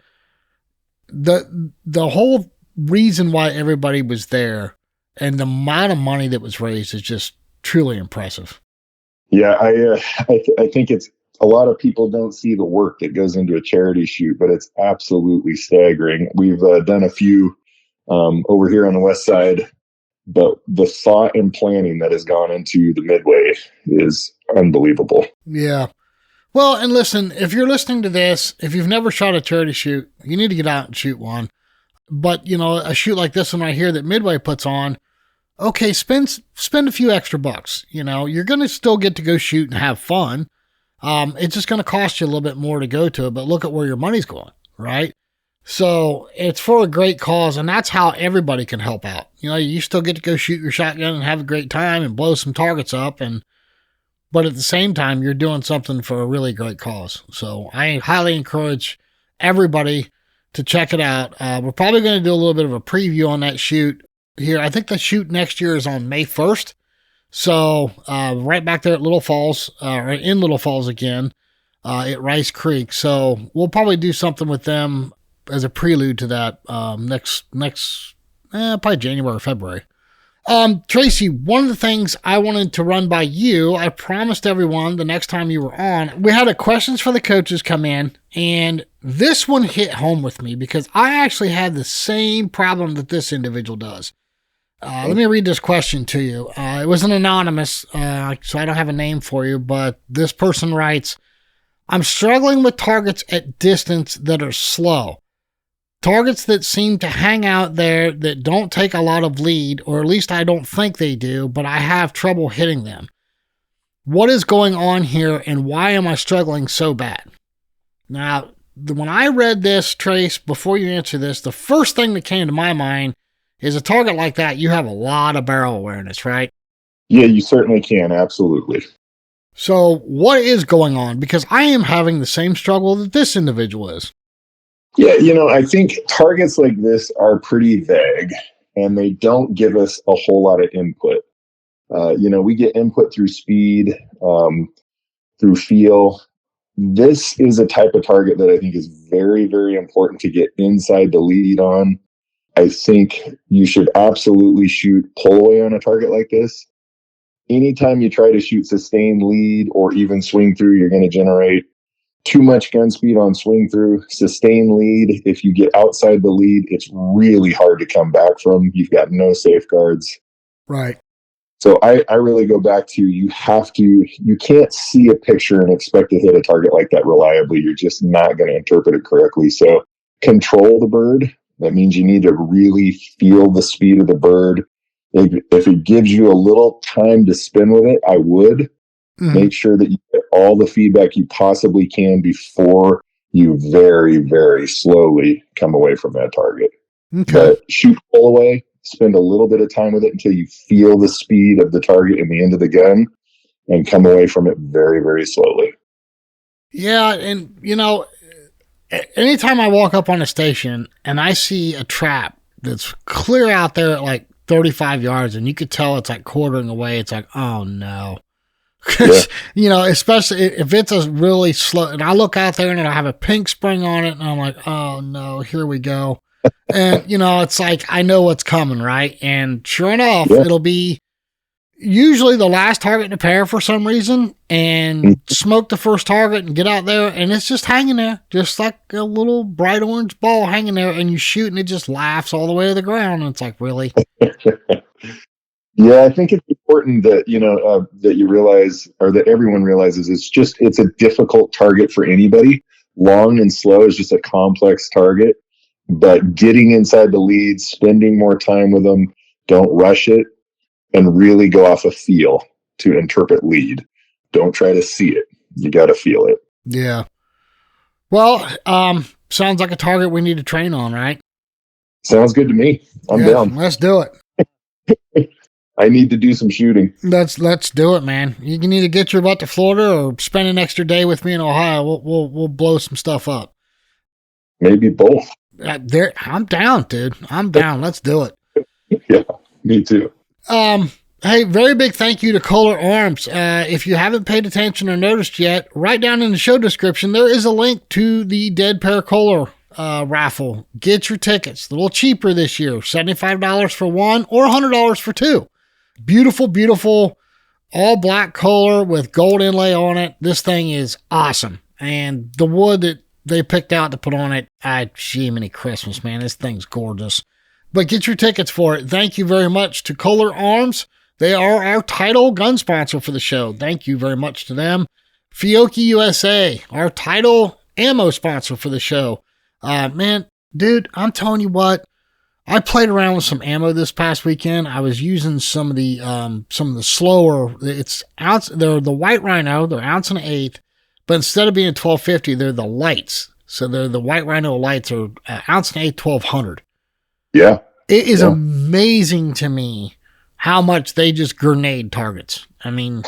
the whole reason why everybody was there and the amount of money that was raised is just truly impressive. Yeah, I think it's a lot of people don't see the work that goes into a charity shoot, but it's absolutely staggering. We've done a few over here on the west side, but the thought and planning that has gone into the Midway is unbelievable. Yeah. Well, and listen, if you're listening to this, if you've never shot a charity shoot, you need to get out and shoot one. But, a shoot like this one right here that Midway puts on, okay, spend a few extra bucks. You're going to still get to go shoot and have fun. It's just going to cost you a little bit more to go to it, but look at where your money's going, right? So it's for a great cause, and that's how everybody can help out. You still get to go shoot your shotgun and have a great time and blow some targets up, but at the same time, you're doing something for a really great cause. So I highly encourage everybody to check it out. We're probably going to do a little bit of a preview on that shoot here. I think the shoot next year is on May 1st. So, right back there at Little Falls, or in Little Falls again, at Rice Creek. So we'll probably do something with them as a prelude to that, probably January or February. Tracy, one of the things I wanted to run by you, I promised everyone the next time you were on, we had a questions for the coaches come in, and this one hit home with me because I actually had the same problem that this individual does. Let me read this question to you. It was an anonymous, so I don't have a name for you, but this person writes, I'm struggling with targets at distance that are slow. Targets that seem to hang out there that don't take a lot of lead, or at least I don't think they do, but I have trouble hitting them. What is going on here, and why am I struggling so bad? Now, when I read this, Trace, before you answer this, the first thing that came to my mind is a target like that, you have a lot of barrel awareness, right? Yeah, you certainly can. Absolutely. So what is going on? Because I am having the same struggle that this individual is. Yeah, I think targets like this are pretty vague, and they don't give us a whole lot of input. We get input through speed, through feel. This is a type of target that I think is very, very important to get inside the lead on. I think you should absolutely shoot pull away on a target like this. Anytime you try to shoot sustained lead or even swing through, you're going to generate too much gun speed on swing through. Sustained lead, if you get outside the lead, it's really hard to come back from. You've got no safeguards. Right. So I really go back to you can't see a picture and expect to hit a target like that reliably. You're just not going to interpret it correctly. So control the bird. That means you need to really feel the speed of the bird. If it gives you a little time to spin with it, I would make sure that you get all the feedback you possibly can before you very, very slowly come away from that target. Okay. But shoot pull away, spend a little bit of time with it until you feel the speed of the target in the end of the gun, and come away from it very, very slowly. Yeah, and anytime I walk up on a station and I see a trap that's clear out there at like 35 yards and you could tell it's like quartering away, it's like, oh no. Because, especially if it's a really slow, and I look out there and it'll have a pink spring on it, and I'm like, oh no, here we go. And, it's like, I know what's coming, right? And sure enough, it'll be usually the last target in a pair for some reason, and smoke the first target and get out there, and it's just hanging there, just like a little bright orange ball hanging there, and you shoot and it just laughs all the way to the ground. And it's like, really? Yeah, I think it's important that, that you realize, or that everyone realizes, it's a difficult target for anybody. Long and slow is just a complex target, but getting inside the leads, spending more time with them, don't rush it, and really go off a feel to interpret lead. Don't try to see it. You got to feel it. Yeah. Well, sounds like a target we need to train on, right? Sounds good to me. I'm down. Let's do it. I need to do some shooting. Let's do it, man. You can either get your butt to Florida or spend an extra day with me in Ohio. We'll blow some stuff up. Maybe both. I'm down, dude. I'm down. Let's do it. Yeah, me too. Hey, very big thank you to Kolar Arms. If you haven't paid attention or noticed yet, right down in the show description, there is a link to the Dead Pair Kolar raffle. Get your tickets. A little cheaper this year. $75 for one or $100 for two. Beautiful, beautiful, all black Kolar with gold inlay on it. This thing is awesome. And the wood that they picked out to put on it, Jiminy Christmas, man. This thing's gorgeous. But get your tickets for it. Thank you very much to Kolar Arms. They are our title gun sponsor for the show. Thank you very much to them. Fiocchi USA, our title ammo sponsor for the show. Man, dude, I'm telling you what, I played around with some ammo this past weekend. I was using some of the slower, they're the White Rhino, they're 1 1/8 ounce, but instead of being 1250, they're the lights. So they're the White Rhino lights are 1 1/8 ounce, 1200. Yeah. It is amazing to me how much they just grenade targets. I mean,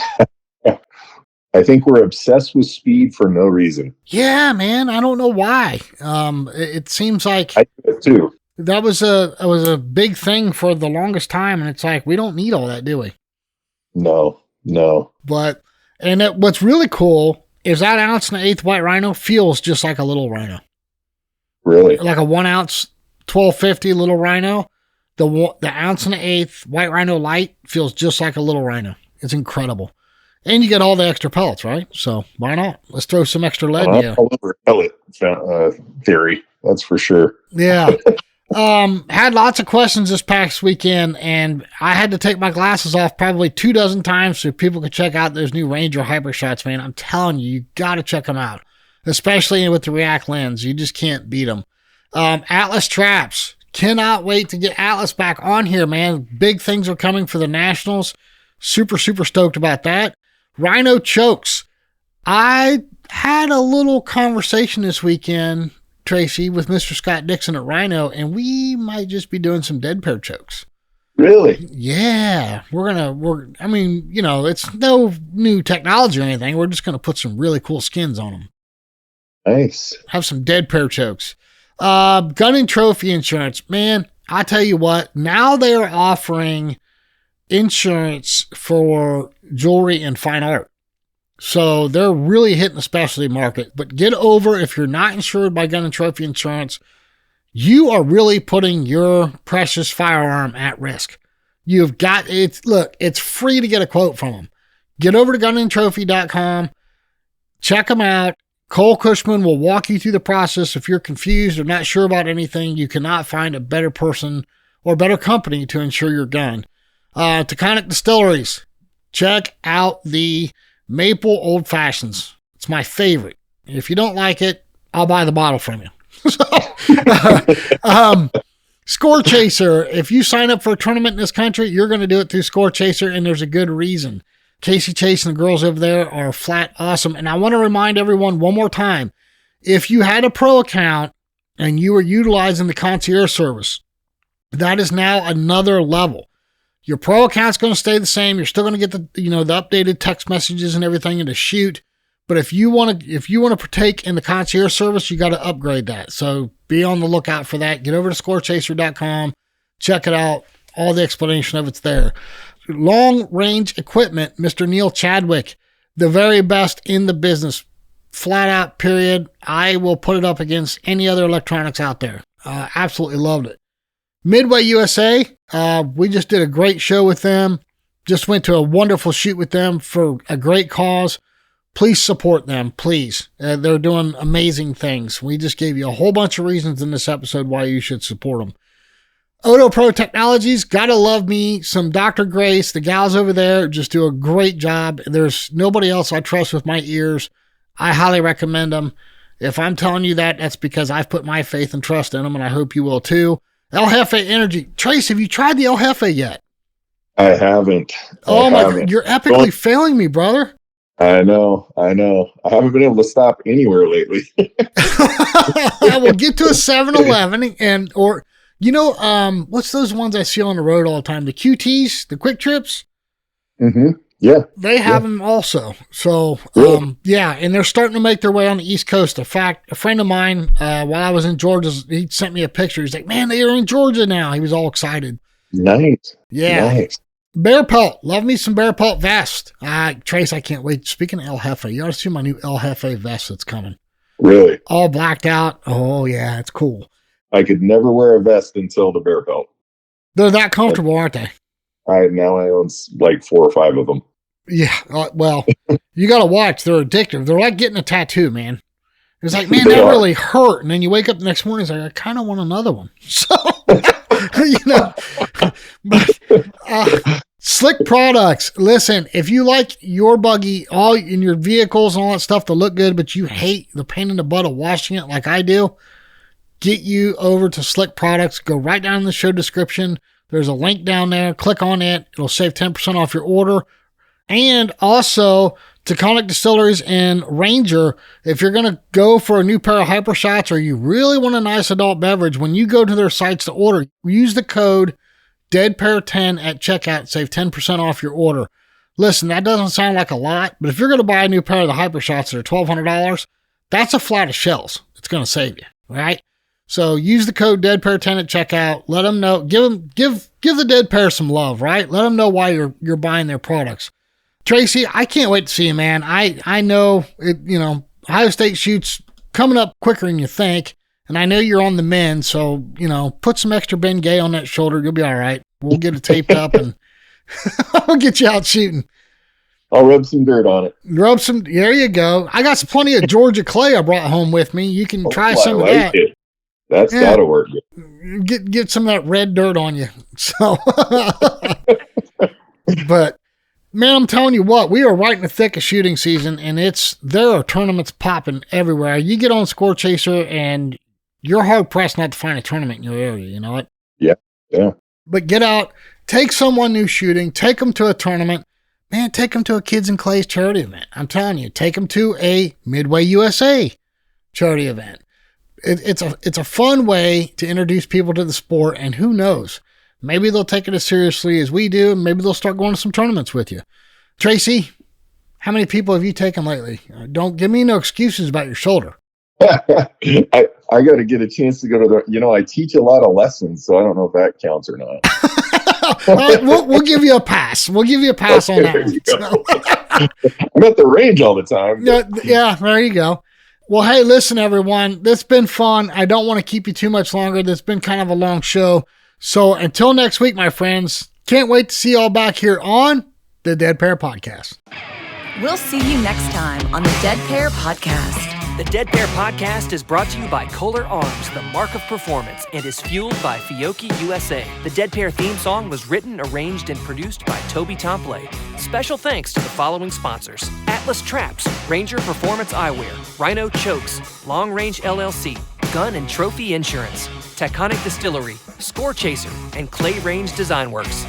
I think we're obsessed with speed for no reason. Yeah, man. I don't know why. It seems like I do it too. That was a big thing for the longest time, and it's like we don't need all that, do we? No. But what's really cool is that 1 1/8 ounce White Rhino feels just like a little Rhino. Really? Like a 1 ounce 1250 little Rhino. The 1 1/8 ounce White Rhino light feels just like a little Rhino. It's incredible. And you get all the extra pellets, right? So why not? Let's throw some extra lead in there. All over pellet theory. That's for sure. Yeah. Had lots of questions this past weekend, and I had to take my glasses off probably 24 times so people could check out those new Ranger Hyper Shots, man. I'm telling you, you got to check them out, especially with the React lens. You just can't beat them. Atlas Traps. Cannot wait to get Atlas back on here, man. Big things are coming for the Nationals. Super, super stoked about that. Rhino Chokes. I had a little conversation this weekend, Tracy, with Mr. Scott Dixon at Rhino, and we might just be doing some dead pair chokes. Really? Yeah. It's no new technology or anything. We're just going to put some really cool skins on them. Nice. Have some dead pair chokes. Gun and trophy insurance. Man, I tell you what, now they are offering insurance for jewelry and fine art. So they're really hitting the specialty market. But get over, if you're not insured by gun and trophy insurance, you are really putting your precious firearm at risk. You've got it's free to get a quote from them. Get over to gunandtrophy.com. Check them out. Cole Cushman will walk you through the process. If you're confused or not sure about anything, you cannot find a better person or better company to insure your gun. Taconic Distilleries. Check out the Maple Old Fashions. It's my favorite. If you don't like it, I'll buy the bottle from you. Score Chaser. If you sign up for a tournament in this country, you're going to do it through Score Chaser, and there's a good reason. Casey Chase and the girls over there are flat awesome. And I want to remind everyone one more time, if you had a pro account and you were utilizing the concierge service, that is now another level. Your pro account's going to stay the same. You're still going to get the updated text messages and everything and to shoot. But if you want to partake in the concierge service, you got to upgrade that. So be on the lookout for that. Get over to scorechaser.com. Check it out. All the explanation of it's there. Long range equipment, Mr. Neil Chadwick. the very best in the business. Flat out, period. I will put it up against any other electronics out there. Absolutely loved it. Midway USA, we just did a great show with them. Just went to a wonderful shoot with them for a great cause. Please support them, please. They're doing amazing things. We just gave you a whole bunch of reasons in this episode why you should support them. Odo Pro Technologies, gotta love me some Dr. Grace. The gals over there just do a great job. There's nobody else I trust with my ears. I highly recommend them. If I'm telling you that, that's because I've put my faith and trust in them, and I hope you will too. El Jefe Energy. Trace, have you tried the El Jefe yet? I haven't. Oh my God, you're epically failing me, brother. I know. I haven't been able to stop anywhere lately. We'll get to a 7-Eleven or what's those ones I see on the road all the time? The QTs, the Quick Trips. Mm-hmm. Yeah. They have them also. So, really? and they're starting to make their way on the East Coast. In fact, a friend of mine, while I was in Georgia, he sent me a picture. He's like, man, they are in Georgia now. He was all excited. Nice. Yeah. Nice. Bear Pelt. Love me some Bear Pelt vest. Trace, I can't wait. Speaking of El Jefe, you ought to see my new El Jefe vest that's coming. Really? All blacked out. Oh, yeah, it's cool. I could never wear a vest until the Bear Pelt. They're that comfortable, aren't they? I own like 4 or 5 of them. Yeah, well, you got to watch. They're addictive. They're like getting a tattoo, man. It's like, man, that really hurt. And then you wake up the next morning, it's like, I kind of want another one. So, Slick Products. Listen, if you like your buggy, all in your vehicles and all that stuff to look good, but you hate the pain in the butt of washing it like I do, get you over to Slick Products. Go right down in the show description. There's a link down there. Click on it. It'll save 10% off your order. And also, Taconic Distilleries and Ranger, if you're going to go for a new pair of Hyper Shots or you really want a nice adult beverage, when you go to their sites to order, use the code DEADPAIR10 at checkout, save 10% off your order. Listen, that doesn't sound like a lot, but if you're going to buy a new pair of the Hyper Shots that are $1,200, that's a flat of shells. It's going to save you, right? So use the code DEADPAIR10 at checkout. Let them know. Give the Dead Pair some love, right? Let them know why you're buying their products. Tracy, I can't wait to see you, man. I know it, Ohio State shoots coming up quicker than you think, and I know you're on the mend, so, put some extra Ben Gay on that shoulder. You'll be all right. We'll get it taped up, and we'll get you out shooting. I'll rub some dirt on it. There you go. I got plenty of Georgia clay I brought home with me. You can try some of that. It. That's gotta work. Get some of that red dirt on you. So, but man, I'm telling you what, we are right in the thick of shooting season, and there are tournaments popping everywhere. You get on Score Chaser, and you're hard pressed not to find a tournament in your area. You know what? Yeah. But get out, take someone new shooting, take them to a tournament. Man, take them to a Kids and Clay's charity event. I'm telling you, take them to a Midway USA charity event. It's a fun way to introduce people to the sport, and who knows? Maybe they'll take it as seriously as we do, and maybe they'll start going to some tournaments with you. Tracy, how many people have you taken lately? Don't give me no excuses about your shoulder. I got to get a chance to go to I teach a lot of lessons, so I don't know if that counts or not. All right, we'll give you a pass. We'll give you a pass on that one. I'm at the range all the time. Yeah, there you go. Well, hey, listen, everyone. This has been fun. I don't want to keep you too much longer. This has been kind of a long show. So until next week, my friends, can't wait to see you all back here on the Dead Pair Podcast. We'll see you next time on the Dead Pair Podcast. The Dead Pair Podcast is brought to you by Kolar Arms, the mark of performance, and is fueled by Fiocchi USA. The Dead Pair theme song was written, arranged, and produced by Toby Tomplay. Special thanks to the following sponsors: Atlas Traps, Ranger Performance Eyewear, Rhino Chokes, Long Range LLC, Gun and Trophy Insurance, Taconic Distillery, Score Chaser, and Clay Range Design Works.